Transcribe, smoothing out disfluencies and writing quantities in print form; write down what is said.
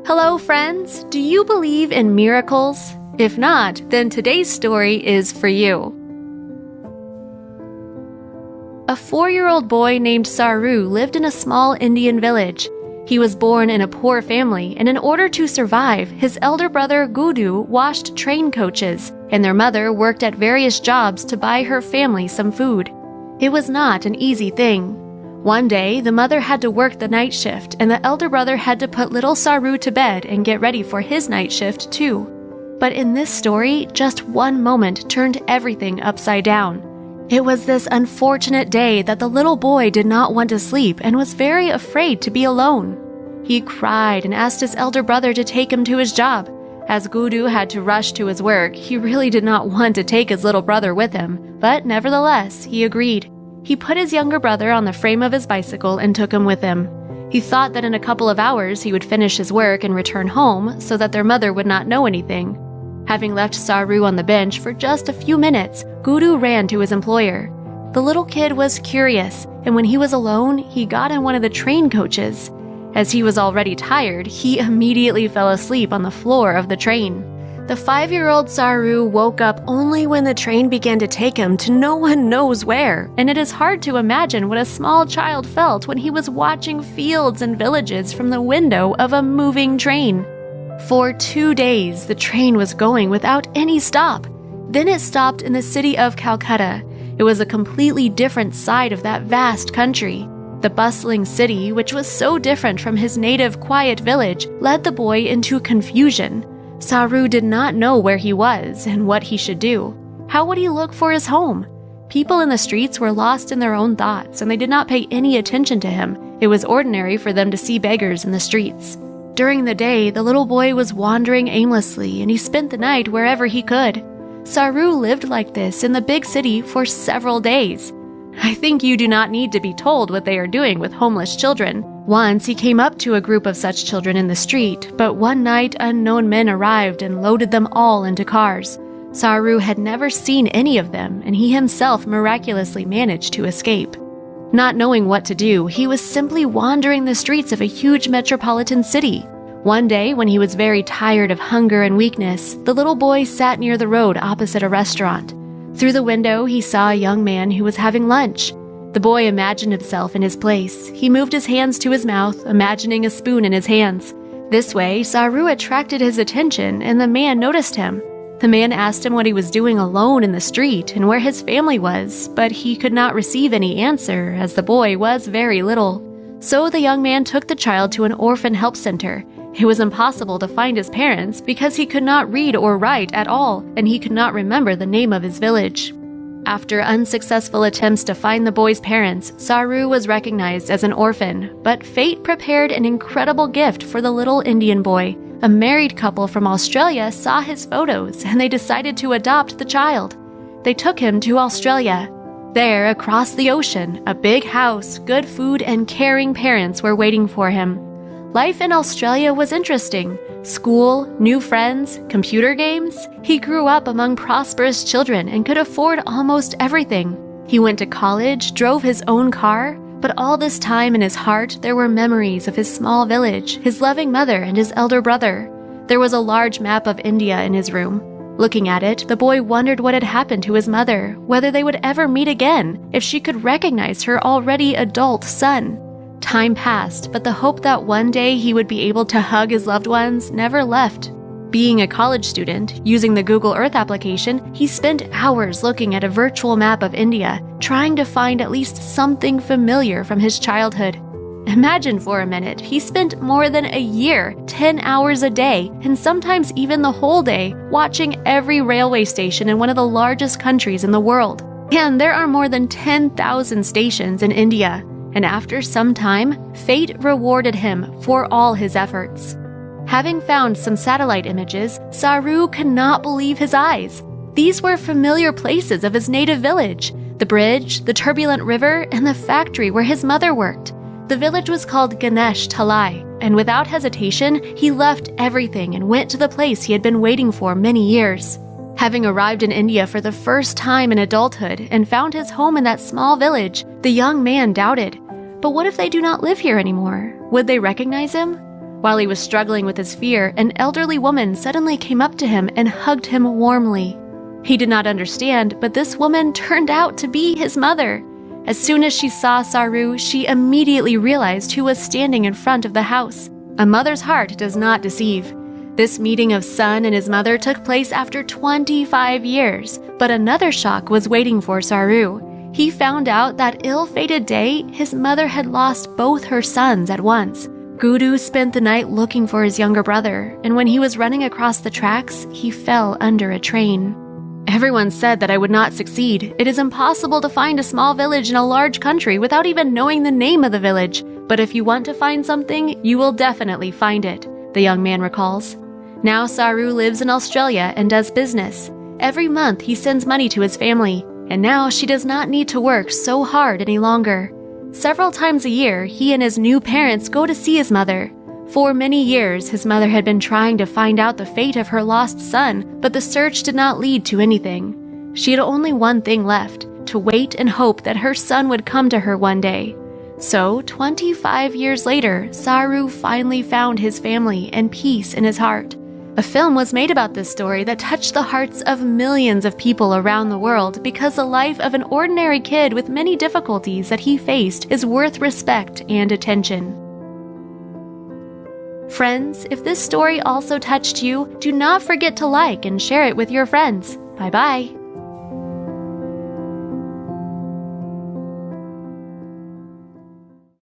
Hello, friends! Do you believe in miracles? If not, then today's story is for you. A 4-year-old boy named Saru lived in a small Indian village. He was born in a poor family, and in order to survive, his elder brother Gudu washed train coaches, and their mother worked at various jobs to buy her family some food. It was not an easy thing. One day, the mother had to work the night shift, and the elder brother had to put little Saru to bed and get ready for his night shift too. But in this story, just one moment turned everything upside down. It was this unfortunate day that the little boy did not want to sleep and was very afraid to be alone. He cried and asked his elder brother to take him to his job. As Gudu had to rush to his work, he really did not want to take his little brother with him, but nevertheless, he agreed. He put his younger brother on the frame of his bicycle and took him with him. He thought that in a couple of hours he would finish his work and return home so that their mother would not know anything. Having left Saru on the bench for just a few minutes, Gudu ran to his employer. The little kid was curious, and when he was alone, he got in one of the train coaches. As he was already tired, he immediately fell asleep on the floor of the train. The 5-year-old Saru woke up only when the train began to take him to no one knows where, and it is hard to imagine what a small child felt when he was watching fields and villages from the window of a moving train. For 2 days, the train was going without any stop. Then it stopped in the city of Calcutta. It was a completely different side of that vast country. The bustling city, which was so different from his native quiet village, led the boy into confusion. Saru did not know where he was and what he should do. How would he look for his home? People in the streets were lost in their own thoughts, and they did not pay any attention to him. It was ordinary for them to see beggars in the streets. During the day, the little boy was wandering aimlessly, and he spent the night wherever he could. Saru lived like this in the big city for several days. I think you do not need to be told what they are doing with homeless children. Once he came up to a group of such children in the street, but one night unknown men arrived and loaded them all into cars. Saru had never seen any of them, and he himself miraculously managed to escape. Not knowing what to do, he was simply wandering the streets of a huge metropolitan city. One day, when he was very tired of hunger and weakness, the little boy sat near the road opposite a restaurant. Through the window, he saw a young man who was having lunch. The boy imagined himself in his place. He moved his hands to his mouth, imagining a spoon in his hands. This way, Saru attracted his attention, and the man noticed him. The man asked him what he was doing alone in the street and where his family was, but he could not receive any answer as the boy was very little. So the young man took the child to an orphan help center. It was impossible to find his parents because he could not read or write at all, and he could not remember the name of his village. After unsuccessful attempts to find the boy's parents, Saru was recognized as an orphan, but fate prepared an incredible gift for the little Indian boy. A married couple from Australia saw his photos, and they decided to adopt the child. They took him to Australia. There, across the ocean, a big house, good food, and caring parents were waiting for him. Life in Australia was interesting. School, new friends, computer games. He grew up among prosperous children and could afford almost everything. He went to college, drove his own car, but all this time in his heart there were memories of his small village, his loving mother, and his elder brother. There was a large map of India in his room. Looking at it, the boy wondered what had happened to his mother, whether they would ever meet again, if she could recognize her already adult son. Time passed, but the hope that one day he would be able to hug his loved ones never left. Being a college student, using the Google Earth application, he spent hours looking at a virtual map of India, trying to find at least something familiar from his childhood. Imagine for a minute, he spent more than a year, 10 hours a day, and sometimes even the whole day, watching every railway station in one of the largest countries in the world. And there are more than 10,000 stations in India. And after some time, fate rewarded him for all his efforts. Having found some satellite images, Saru could not believe his eyes. These were familiar places of his native village: the bridge, the turbulent river, and the factory where his mother worked. The village was called Ganesh Talai, and without hesitation, he left everything and went to the place he had been waiting for many years. Having arrived in India for the first time in adulthood and found his home in that small village, the young man doubted. But what if they do not live here anymore? Would they recognize him? While he was struggling with his fear, an elderly woman suddenly came up to him and hugged him warmly. He did not understand, but this woman turned out to be his mother. As soon as she saw Saru, she immediately realized who was standing in front of the house. A mother's heart does not deceive. This meeting of son and his mother took place after 25 years, but another shock was waiting for Saru. He found out that ill-fated day, his mother had lost both her sons at once. Gudu spent the night looking for his younger brother, and when he was running across the tracks, he fell under a train. Everyone said that I would not succeed. It is impossible to find a small village in a large country without even knowing the name of the village. But if you want to find something, you will definitely find it, the young man recalls. Now Saru lives in Australia and does business. Every month he sends money to his family, and now she does not need to work so hard any longer. Several times a year, he and his new parents go to see his mother. For many years, his mother had been trying to find out the fate of her lost son, but the search did not lead to anything. She had only one thing left, to wait and hope that her son would come to her one day. So, 25 years later, Saru finally found his family and peace in his heart. A film was made about this story that touched the hearts of millions of people around the world because the life of an ordinary kid with many difficulties that he faced is worth respect and attention. Friends, if this story also touched you, do not forget to like and share it with your friends. Bye-bye.